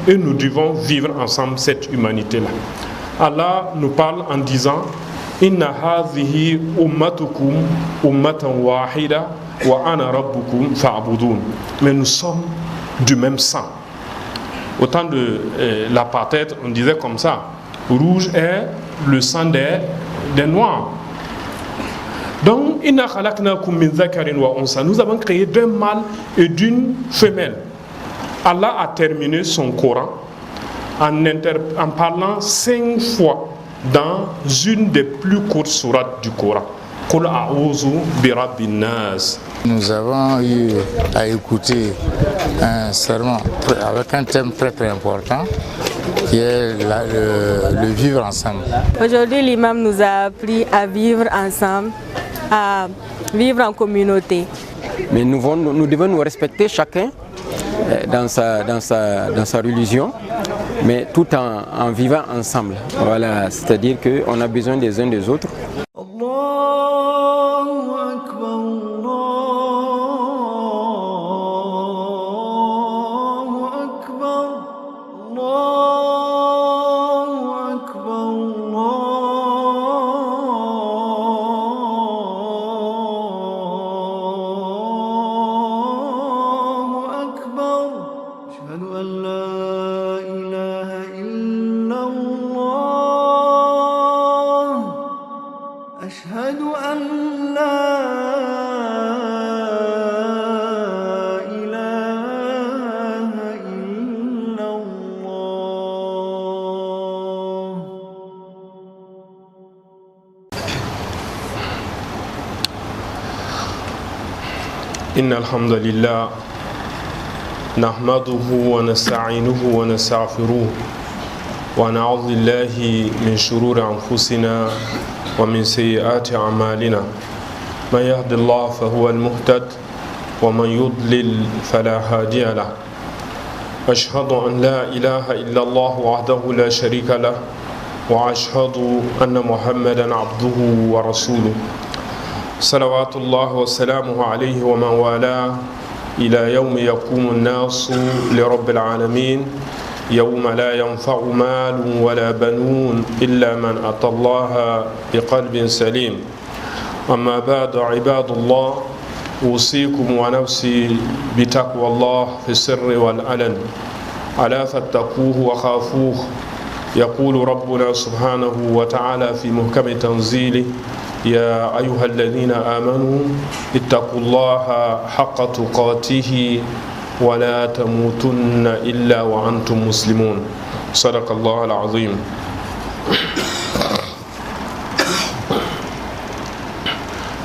et nous devons vivre ensemble cette humanité-là. Allah nous parle en disant Inna hadhihi ummatukum ummatan wahida wa ana rabbukum fa'budun. Mais nous sommes du même sang. Au temps de l'apartheid, on disait comme ça, rouge est le sang des noirs. Donc, inna khalaqnakum min dhakarin wa unsa. Nous avons créé d'un mâle et d'une femelle. Allah a terminé son Coran en parlant 5 fois dans une des plus courtes sourates du Coran. Qul a'udhu bi rabbin nas. Nous avons eu à écouter un sermon avec un thème très très important qui est le vivre ensemble. Aujourd'hui, l'imam nous a appris à vivre ensemble, à vivre en communauté. Mais nous devons nous respecter chacun dans sa religion, mais tout en vivant ensemble. Voilà, c'est-à-dire qu'on a besoin des uns des autres. إن الحمد لله نحمده ونستعينه ونستغفره ونعوذ بالله من شرور أنفسنا ومن سيئات أعمالنا من يهد الله فهو المهتد ومن يضلل فلا هادي له أشهد أن لا إله إلا الله وحده لا شريك له وأشهد أن محمدا عبده ورسوله صلوات الله وسلامه عليه ومن والاه إلى يوم يقوم الناس لرب العالمين يوم لا ينفع مال ولا بنون إلا من أتى الله بقلب سليم أما بعد عباد الله أوصيكم ونفسي بتقوى الله في السر والعلن ألا فاتقوه وخافوه يقول ربنا سبحانه وتعالى في محكم تنزيله يا أيها الذين آمنوا اتقوا الله حق تقاته ولا تموتن إلا وأنتم مسلمون صدق الله العظيم.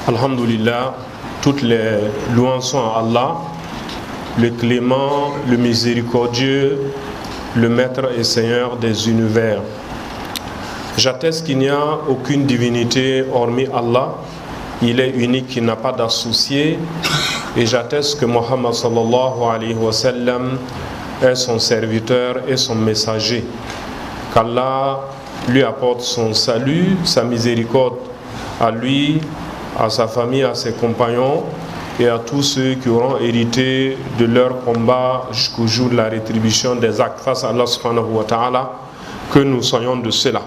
Alhamdulillah, toutes les louanges sont à Allah, le clément, le miséricordieux, le maître et seigneur des univers. J'atteste qu'il n'y a aucune divinité hormis Allah. Il est unique, il n'a pas d'associé. Et j'atteste que Muhammad sallallahu alayhi wa sallam est son serviteur et son messager. Qu'Allah lui apporte son salut, sa miséricorde à lui, à sa famille, à ses compagnons et à tous ceux qui auront hérité de leur combat jusqu'au jour de la rétribution des actes face à Allah subhanahu wa ta'ala. Que nous soyons de cela.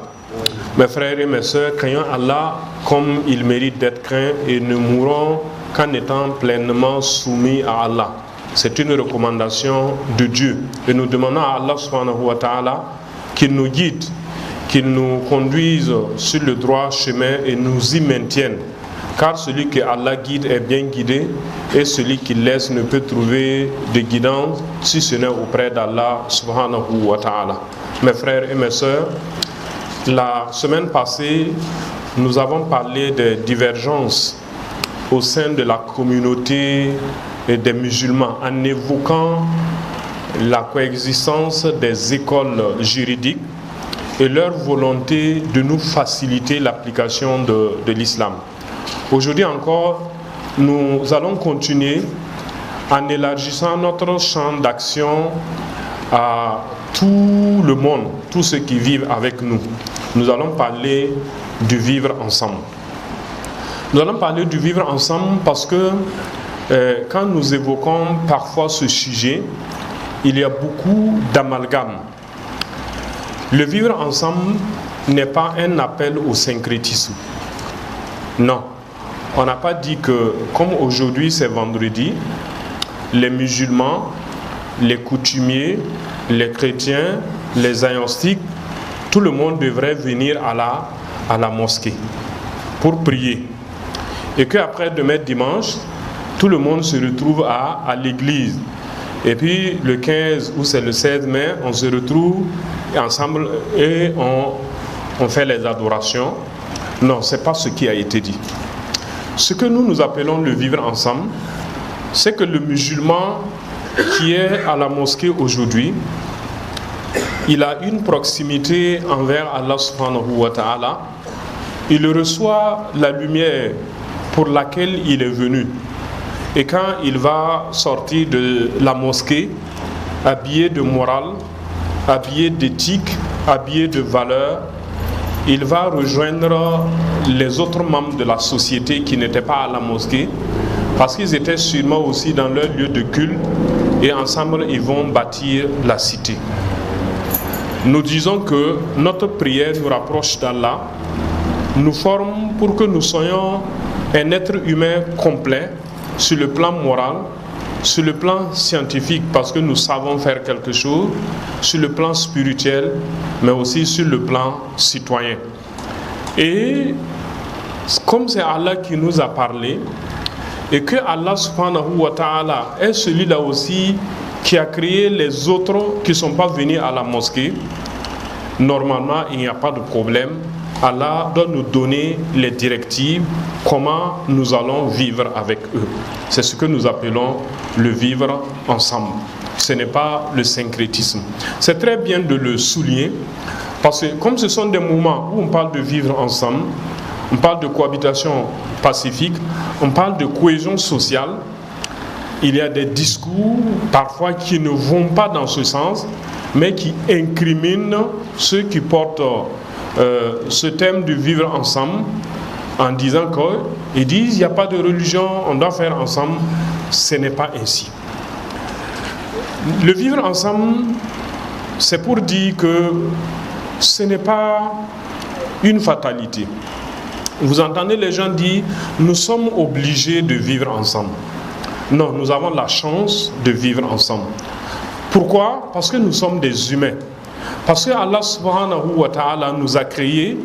Mes frères et mes sœurs, craignons Allah comme il mérite d'être craint et ne mourrons qu'en étant pleinement soumis à Allah. C'est une recommandation de Dieu. Et nous demandons à Allah subhanahu wa ta'ala qu'il nous guide, qu'il nous conduise sur le droit chemin et nous y maintienne. Car celui que Allah guide est bien guidé et celui qui laisse ne peut trouver de guidance si ce n'est auprès d'Allah subhanahu wa ta'ala. Mes frères et mes sœurs, la semaine passée, nous avons parlé des divergences au sein de la communauté des musulmans en évoquant la coexistence des écoles juridiques et leur volonté de nous faciliter l'application de l'islam. Aujourd'hui encore, nous allons continuer en élargissant notre champ d'action à tout le monde, tous ceux qui vivent avec nous. Nous allons parler du vivre ensemble. Nous allons parler du vivre ensemble parce que quand nous évoquons parfois ce sujet, il y a beaucoup d'amalgame. Le vivre ensemble n'est pas un appel au syncrétisme. Non, on n'a pas dit que, comme aujourd'hui c'est vendredi, les musulmans, les coutumiers, les chrétiens, les agnostiques, tout le monde devrait venir à la mosquée pour prier. Et qu'après demain dimanche, tout le monde se retrouve à l'église. Et puis le 15 ou c'est le 16 mai, on se retrouve ensemble et on fait les adorations. Non, ce n'est pas ce qui a été dit. Ce que nous appelons le vivre ensemble, c'est que le musulman qui est à la mosquée aujourd'hui, il a une proximité envers Allah subhanahu wa ta'ala. Il reçoit la lumière pour laquelle il est venu. Et quand il va sortir de la mosquée, habillé de morale, habillé d'éthique, habillé de valeur, il va rejoindre les autres membres de la société qui n'étaient pas à la mosquée, parce qu'ils étaient sûrement aussi dans leur lieu de culte, et ensemble ils vont bâtir la cité. Nous disons que notre prière nous rapproche d'Allah, nous forme pour que nous soyons un être humain complet sur le plan moral, sur le plan scientifique parce que nous savons faire quelque chose, sur le plan spirituel, mais aussi sur le plan citoyen. Et comme c'est Allah qui nous a parlé, et que Allah subhanahu wa ta'ala est celui-là aussi qui a créé les autres qui ne sont pas venus à la mosquée, normalement il n'y a pas de problème. Allah doit nous donner les directives, comment nous allons vivre avec eux. C'est ce que nous appelons le vivre ensemble. Ce n'est pas le syncrétisme. C'est très bien de le souligner, parce que comme ce sont des moments où on parle de vivre ensemble, on parle de cohabitation pacifique, on parle de cohésion sociale, il y a des discours parfois qui ne vont pas dans ce sens, mais qui incriminent ceux qui portent ce thème de vivre ensemble en disant qu'ils disent il n'y a pas de religion, on doit faire ensemble. Ce n'est pas ainsi. Le vivre ensemble, c'est pour dire que ce n'est pas une fatalité. Vous entendez les gens dire nous sommes obligés de vivre ensemble. Non, nous avons la chance de vivre ensemble. Pourquoi? Parce que nous sommes des humains. Parce que Allah subhanahu wa ta'ala nous a créés,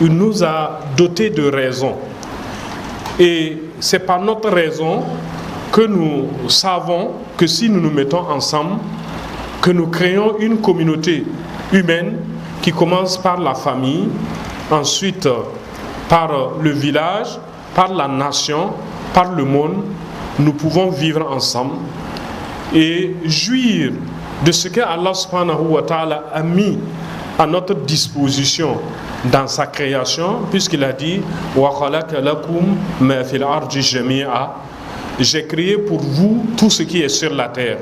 il nous a dotés de raison. Et c'est par notre raison que nous savons que si nous nous mettons ensemble, que nous créons une communauté humaine qui commence par la famille, ensuite par le village, par la nation, par le monde, nous pouvons vivre ensemble et jouir de ce que Allah subhanahu wa ta'ala a mis à notre disposition dans sa création, puisqu'il a dit wa khalaqa lakum ma fil ardi jami'a, j'ai créé pour vous tout ce qui est sur la terre,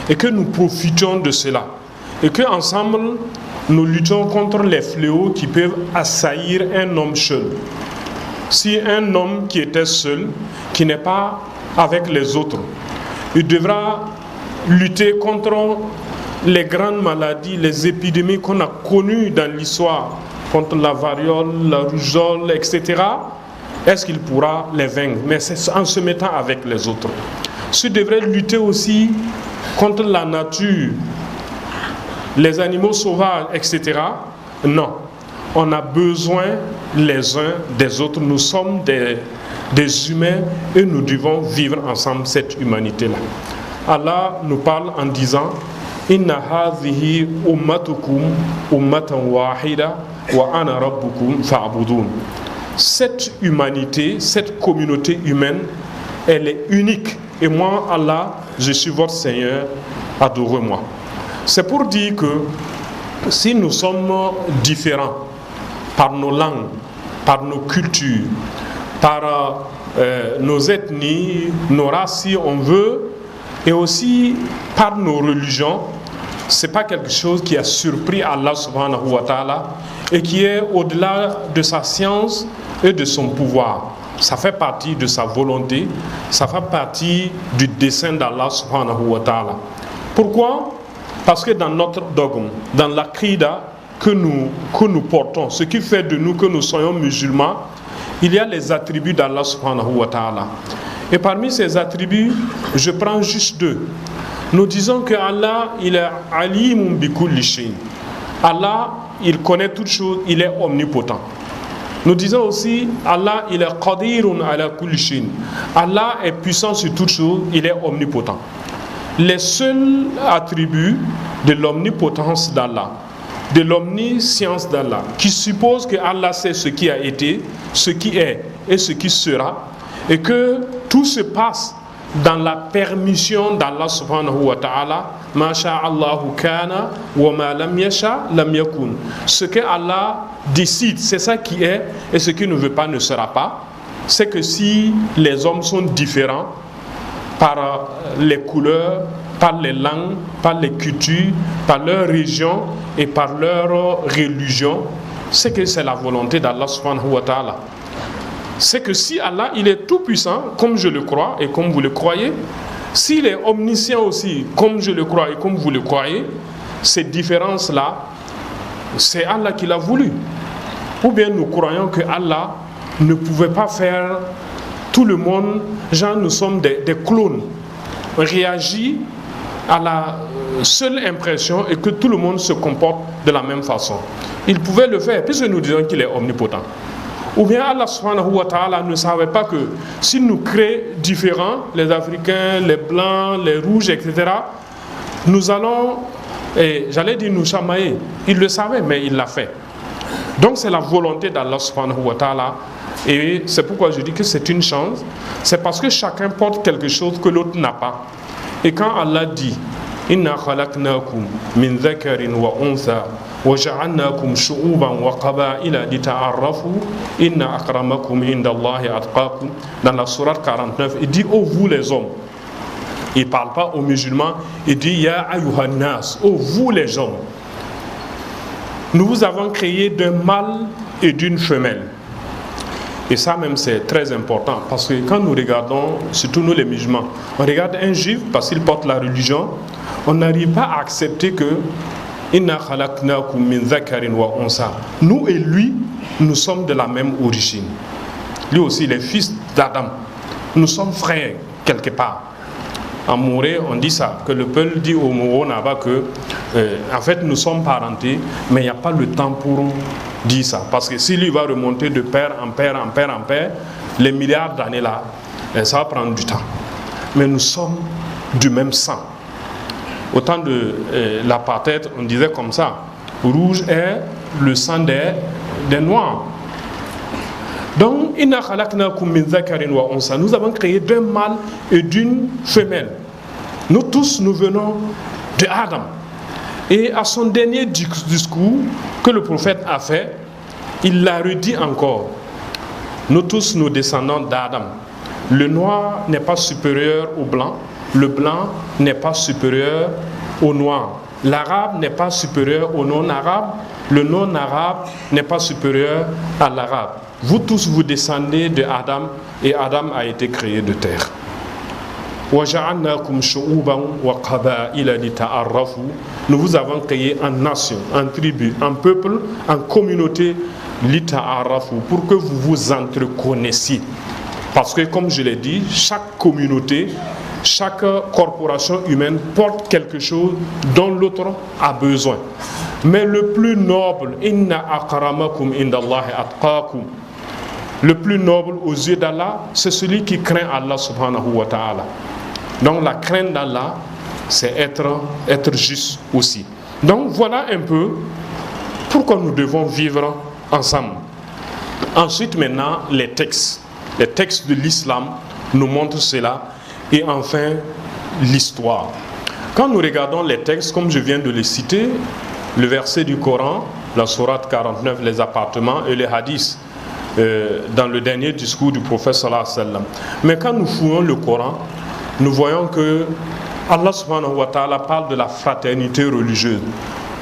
et que nous profitions de cela, et que ensemble nous luttons contre les fléaux qui peuvent assaillir un homme seul. Si un homme qui était seul, qui n'est pas avec les autres, il devra lutter contre les grandes maladies, les épidémies qu'on a connues dans l'histoire, contre la variole, la rougeole, etc. Est-ce qu'il pourra les vaincre? Mais c'est en se mettant avec les autres. S'il devrait lutter aussi contre la nature, les animaux sauvages, etc. Non. On a besoin les uns des autres. Nous sommes des humains et nous devons vivre ensemble cette humanité-là. Allah nous parle en disant Inna hadhihi ummatukum ummatan wahida wa ana rabbukum fa'budun. Cette humanité, cette communauté humaine, elle est unique. Et moi, Allah, je suis votre Seigneur, adorez-moi. C'est pour dire que si nous sommes différents par nos langues, par nos cultures, par nos ethnies, nos races si on veut, et aussi par nos religions, ce n'est pas quelque chose qui a surpris Allah subhanahu wa ta'ala et qui est au-delà de sa science et de son pouvoir. Ça fait partie de sa volonté, ça fait partie du dessein d'Allah subhanahu wa ta'ala. Pourquoi? Parce que dans notre dogme, dans l'aqida que nous portons, ce qui fait de nous que nous soyons musulmans, il y a les attributs d'Allah subhanahu wa ta'ala. Et parmi ces attributs, je prends juste 2. Nous disons que Allah, il est alimun bi kulli shay. Allah, il connaît toutes choses, il est omnipotent. Nous disons aussi, Allah, il est qadirun ala kulli shay. Allah est puissant sur toutes choses, il est omnipotent. Les seuls attributs de l'omnipotence d'Allah, de l'omniscience d'Allah, qui suppose que Allah sait ce qui a été, ce qui est et ce qui sera, et que tout se passe dans la permission d'Allah subhanahu wa ta'ala. Ma sha'allahu kana wa ma lam yasha lam yakun. Ce que Allah décide, c'est ça qui est, et ce qui ne veut pas ne sera pas. C'est que si les hommes sont différents par les couleurs, par les langues, par les cultures, par leur région et par leur religion, c'est que c'est la volonté d'Allah subhanahu wa ta'ala. C'est que si Allah, il est tout puissant, comme je le crois et comme vous le croyez, s'il est omniscient aussi, comme je le crois et comme vous le croyez, ces différences-là, c'est Allah qui l'a voulu. Ou bien nous croyons que Allah ne pouvait pas faire tout le monde, genre nous sommes des clones, réagit à la seule impression et que tout le monde se comporte de la même façon. Il pouvait le faire puisque nous disons qu'il est omnipotent. Ou bien Allah subhanahu wa ta'ala ne savait pas que s'il nous crée différents, les Africains, les Blancs, les Rouges, etc., nous allons, j'allais dire nous chamailler. Il le savait, mais il l'a fait. Donc c'est la volonté d'Allah subhanahu wa ta'ala. Et c'est pourquoi je dis que c'est une chance. C'est parce que chacun porte quelque chose que l'autre n'a pas. Et quand Allah dit Inna khalaqnakum min dhakarin wa untha wa ja'alnakum shu'uban wa qaba'ila lita'arrafu inna akramakum indallahi atqakum, dans la sourate 49, il dit ô vous les hommes. Il ne parle pas aux musulmans, il dit Ya ayyuhan nas, ô vous les hommes. Nous vous avons créé d'un mâle et d'une femelle. Et ça même c'est très important parce que quand nous regardons, surtout nous les musulmans, on regarde un juif parce qu'il porte la religion, on n'arrive pas à accepter que Inna khalaqnakum min dhakarin wa unsa. Nous et lui, nous sommes de la même origine. Lui aussi, les fils d'Adam. Nous sommes frères quelque part. En Mouré, on dit ça, que le peuple dit au Mouro Naba que en fait nous sommes parentés, mais il n'y a pas le temps pour dire ça. Parce que si lui va remonter de père en père, en père, en père, les milliards d'années là, ça va prendre du temps. Mais nous sommes du même sang. Au temps de l'apartheid, on disait comme ça, rouge est le sang des noirs. Donc, nous avons créé d'un mâle et d'une femelle. Nous tous, nous venons de Adam. Et à son dernier discours que le prophète a fait, il l'a redit encore. Nous tous, nous descendons d'Adam. Le noir n'est pas supérieur au blanc. Le blanc n'est pas supérieur au noir. L'arabe n'est pas supérieur au non-arabe. Le non-arabe n'est pas supérieur à l'arabe. Vous tous, vous descendez de Adam et Adam a été créé de terre. Nous vous avons créé en nation, en tribu, en peuple, en communauté, pour que vous vous entreconnaissiez. Parce que, comme je l'ai dit, chaque communauté, chaque corporation humaine porte quelque chose dont l'autre a besoin. Mais le plus noble, inna akramakum indallahi atqakum. Le plus noble aux yeux d'Allah, c'est celui qui craint Allah subhanahu wa ta'ala. Donc la crainte d'Allah, c'est être juste aussi. Donc voilà un peu pourquoi nous devons vivre ensemble. Ensuite maintenant, les textes de l'islam nous montrent cela. Et enfin, l'histoire. Quand nous regardons les textes, comme je viens de les citer, le verset du Coran, la sourate 49, les appartements et les hadiths, dans le dernier discours du prophète sallallahu alayhi wa sallam. Mais quand nous fouillons le Coran, nous voyons que Allah subhanahu wa ta'ala parle de la fraternité religieuse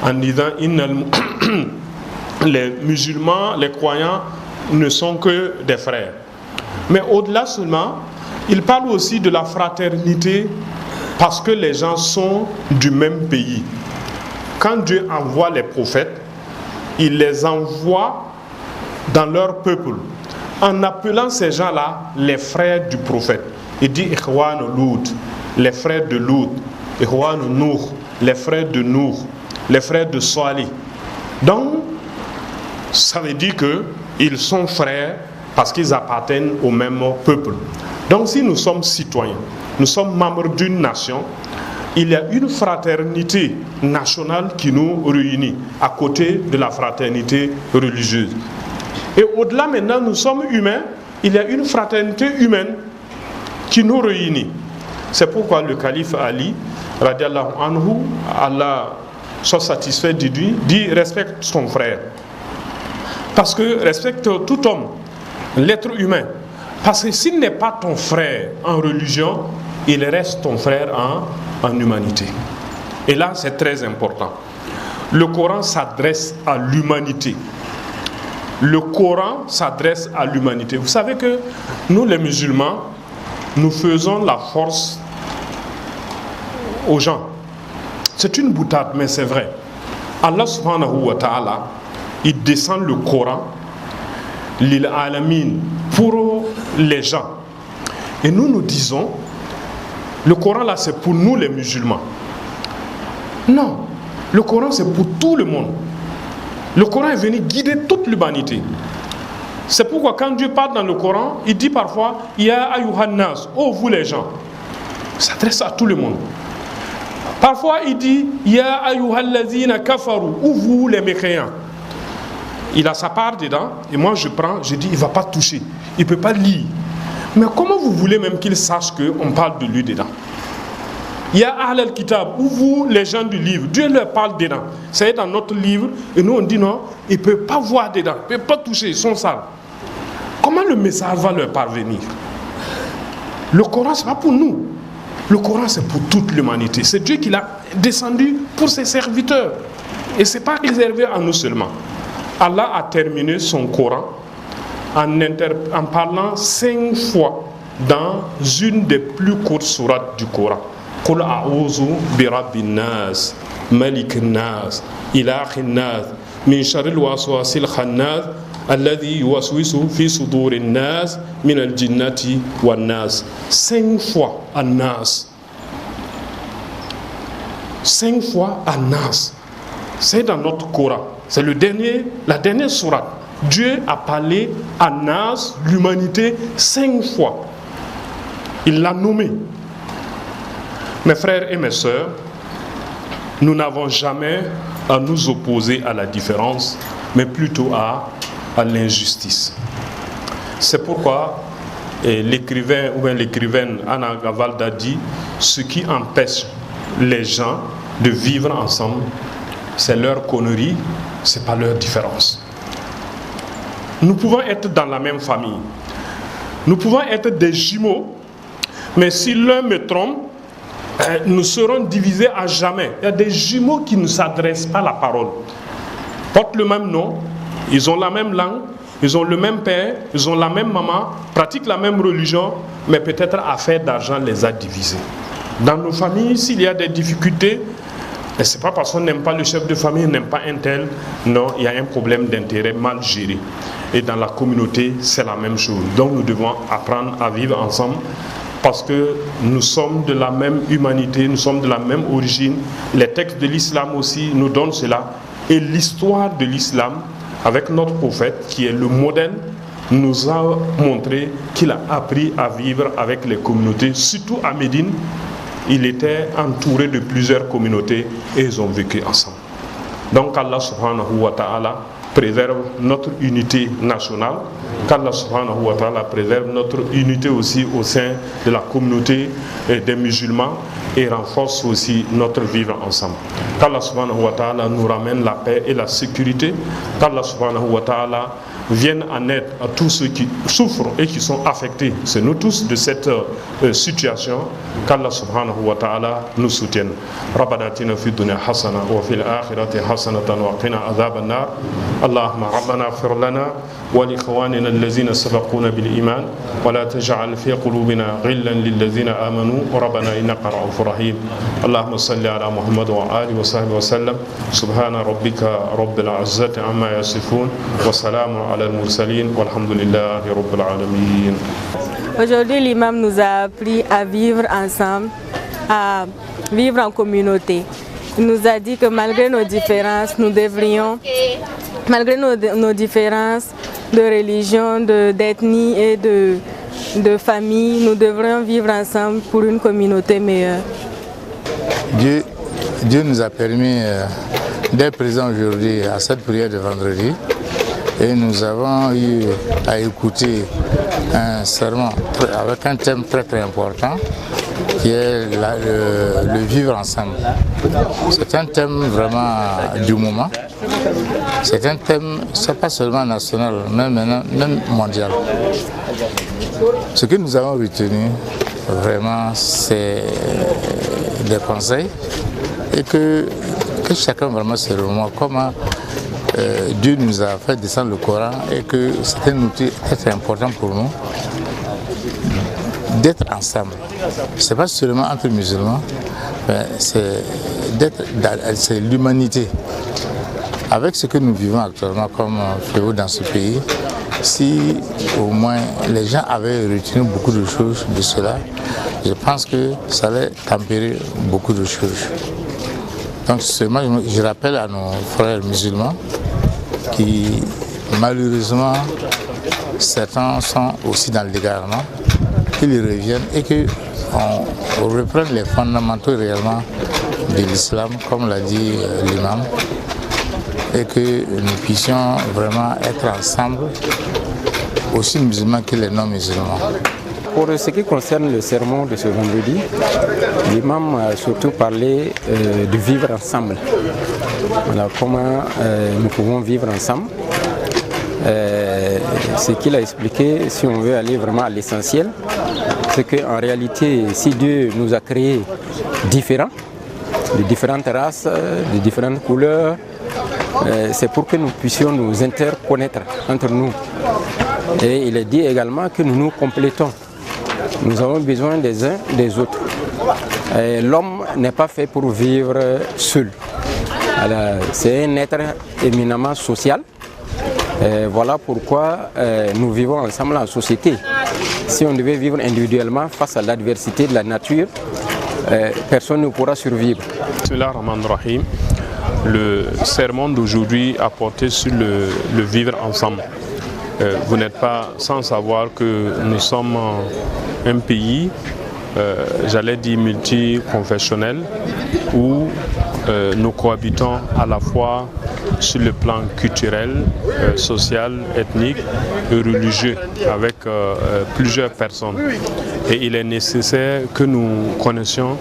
en disant les musulmans, les croyants ne sont que des frères. Mais au-delà seulement, il parle aussi de la fraternité parce que les gens sont du même pays. quand Dieu envoie les prophètes, il les envoie dans leur peuple, en appelant ces gens-là les frères du prophète. Il dit Ikhwan Loud, les frères de Loud, Ikhwan Nour, les frères de Nour, les frères de Salih. Donc, ça veut dire qu'ils sont frères parce qu'ils appartiennent au même peuple. Donc, si nous sommes citoyens, nous sommes membres d'une nation, il y a une fraternité nationale qui nous réunit à côté de la fraternité religieuse. Et au-delà maintenant, nous sommes humains, il y a une fraternité humaine qui nous réunit. C'est pourquoi le calife Ali, radiallahu anhu, Allah soit satisfait de lui, dit respecte son frère. Parce que respecte tout homme, l'être humain. Parce que s'il n'est pas ton frère en religion, il reste ton frère en humanité. Et là, c'est très important. Le Coran s'adresse à l'humanité. Le Coran s'adresse à l'humanité. Vous savez que nous, les musulmans, nous faisons la force aux gens. C'est une boutade, mais c'est vrai. Allah subhanahu wa ta'ala, il descend le Coran, l'il alamin, pour les gens. Et nous disons, le Coran là c'est pour nous les musulmans. Non, le Coran c'est pour tout le monde. Le Coran est venu guider toute l'humanité. C'est pourquoi quand Dieu parle dans le Coran, il dit parfois Ya ayyuhan nas, oh vous les gens. Il s'adresse à tout le monde. Parfois il dit Ya ayyuhal lazina kafaru, ou vous les mécréants. Il a sa part dedans, et moi je prends, je dis il ne va pas toucher, il ne peut pas lire. Mais comment vous voulez même qu'il sache qu'on parle de lui dedans? Il y a Ahl al-Kitab, ou vous les gens du livre, Dieu leur parle dedans. C'est dans notre livre, et nous on dit non, ils ne peuvent pas voir dedans, ils ne peuvent pas toucher, ils sont sales. Comment le message va leur parvenir? Le Coran, ce n'est pas pour nous. Le Coran, c'est pour toute l'humanité. C'est Dieu qui l'a descendu pour ses serviteurs. Et ce n'est pas réservé à nous seulement. Allah a terminé son Coran en parlant 5 fois dans une des plus courtes sourates du Coran. Qul a'udhu bi rabbin nas, malikin nas, ilahin nas, min sharril waswasil khannas, alladhi yuwaswisu fi sudurin nas, min al-jinnati wan nas. 5 fois an-nas. 5 fois an-nas. C'est dans notre Coran. C'est la dernière sourate. Dieu a parlé à Nas, l'humanité, 5 fois. Il l'a nommé. Mes frères et mes sœurs, nous n'avons jamais à nous opposer à la différence, mais plutôt à l'injustice. C'est pourquoi l'écrivain ou bien l'écrivaine Anna Gavalda dit ce qui empêche les gens de vivre ensemble, c'est leur connerie, c'est pas leur différence. Nous pouvons être dans la même famille, nous pouvons être des jumeaux, mais si l'un me trompe, nous serons divisés à jamais. Il y a des jumeaux qui ne s'adressent pas la parole, portent le même nom, ils ont la même langue, ils ont le même père, ils ont la même maman, pratiquent la même religion, mais peut-être affaire d'argent les a divisés. Dans nos familles, s'il y a des difficultés, et ce n'est pas parce qu'on n'aime pas le chef de famille, on n'aime pas un tel. Non, il y a un problème d'intérêt mal géré. Et dans la communauté, c'est la même chose. Donc nous devons apprendre à vivre ensemble parce que nous sommes de la même humanité, nous sommes de la même origine. Les textes de l'islam aussi nous donnent cela. Et l'histoire de l'islam, avec notre prophète, qui est le modèle, nous a montré qu'il a appris à vivre avec les communautés, surtout à Médine. Il était entouré de plusieurs communautés et ils ont vécu ensemble. Donc Allah subhanahu wa ta'ala préserve notre unité nationale, qu'Allah subhanahu wa ta'ala préserve notre unité aussi au sein de la communauté des musulmans et renforce aussi notre vivre ensemble. Qu'Allah subhanahu wa ta'ala nous ramène la paix et la sécurité, qu'Allah subhanahu wa ta'ala vienne en aide à tous ceux qui souffrent et qui sont affectés, c'est nous tous, de cette situation, qu'Allah subhanahu wa ta'ala nous soutienne. Rabbana atina fid dunya hasana wa fil akhirati hasanatan wa qina adhaban nar. Allahumma rabbana ighfir lana wa li ikhwanina alladhina sabaquna bil iman wa la taj'al fi qulubina ghillan lil ladhina amanu rabbana innaka ra'ufur rahim. Allahumma salli ala Muhammad wa ali wa وصحبه وسلم سبحان ربك رب العزة عما يصفون وسلام على المرسلين والحمد لله رب العالمين. Aujourd'hui, l'imam nous a appris à vivre ensemble, à vivre en communauté. Il nous a dit que malgré nos différences, nous devrions, malgré nos différences de religion, d'ethnie et de famille, nous devrions vivre ensemble pour une communauté meilleure. Dieu nous a permis d'être présents aujourd'hui à cette prière de vendredi et nous avons eu à écouter un sermon avec un thème très important qui est le vivre ensemble. C'est un thème vraiment du moment. C'est un thème, c'est pas seulement national, même mondial. Ce que nous avons retenu, vraiment, c'est des conseils et que chacun vraiment se remonte comment Dieu nous a fait descendre le Coran et que c'est un outil très important pour nous d'être ensemble. Ce n'est pas seulement entre musulmans, mais c'est l'humanité. Avec ce que nous vivons actuellement comme fléau dans ce pays, si au moins les gens avaient retenu beaucoup de choses de cela, je pense que ça allait tempérer beaucoup de choses. Donc seulement je rappelle à nos frères musulmans qui malheureusement certains sont aussi dans l'égarement, qu'ils reviennent et qu'on reprenne les fondamentaux réellement de l'islam, comme l'a dit l'imam, et que nous puissions vraiment être ensemble, aussi musulmans que les non-musulmans. Pour ce qui concerne le sermon de ce vendredi, l'imam a surtout parlé de vivre ensemble. Voilà, comment nous pouvons vivre ensemble. Ce qu'il a expliqué, si on veut aller vraiment à l'essentiel, c'est qu'en réalité, si Dieu nous a créés différents, de différentes races, de différentes couleurs, c'est pour que nous puissions nous interconnecter entre nous. Et il est dit également que nous nous complétons. Nous avons besoin des uns des autres. L'homme n'est pas fait pour vivre seul. C'est un être éminemment social. Voilà pourquoi nous vivons ensemble en société. Si on devait vivre individuellement face à l'adversité de la nature, personne ne pourra survivre. Bismillahirrahmanirrahim. Le sermon d'aujourd'hui a porté sur le vivre ensemble. Vous n'êtes pas sans savoir que nous sommes un pays, j'allais dire multiconfessionnel, où nous cohabitons à la fois sur le plan culturel, social, ethnique et religieux avec plusieurs personnes. Et il est nécessaire que nous connaissions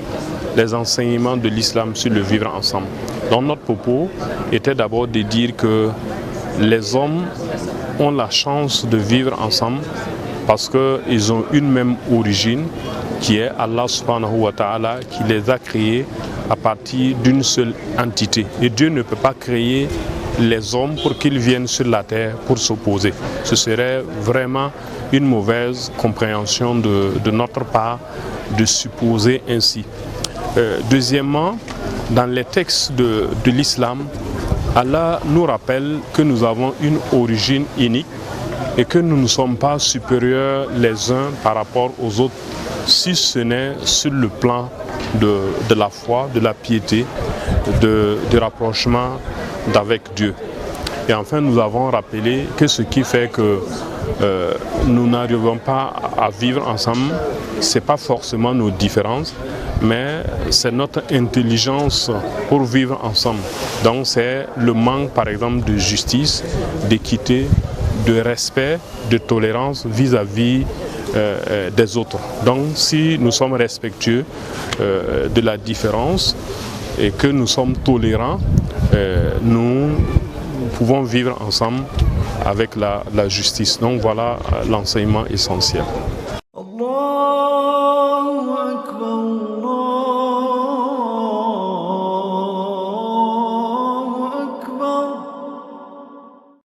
les enseignements de l'islam sur le vivre ensemble. Donc notre propos était d'abord de dire que les hommes ont la chance de vivre ensemble parce qu'ils ont une même origine qui est Allah subhanahu wa ta'ala qui les a créés à partir d'une seule entité. Et Dieu ne peut pas créer les hommes pour qu'ils viennent sur la terre pour s'opposer. Ce serait vraiment une mauvaise compréhension de notre part de supposer ainsi. Deuxièmement, dans les textes de l'islam, Allah nous rappelle que nous avons une origine unique et que nous ne sommes pas supérieurs les uns par rapport aux autres, si ce n'est sur le plan de la foi, de la piété, du rapprochement d'avec Dieu. Et enfin, nous avons rappelé que ce qui fait que nous n'arrivons pas à vivre ensemble, ce n'est pas forcément nos différences, mais c'est notre intelligence pour vivre ensemble. Donc c'est le manque par exemple de justice, d'équité, de respect, de tolérance vis-à-vis des autres. Donc si nous sommes respectueux de la différence et que nous sommes tolérants, nous pouvons vivre ensemble avec la justice. Donc voilà l'enseignement essentiel.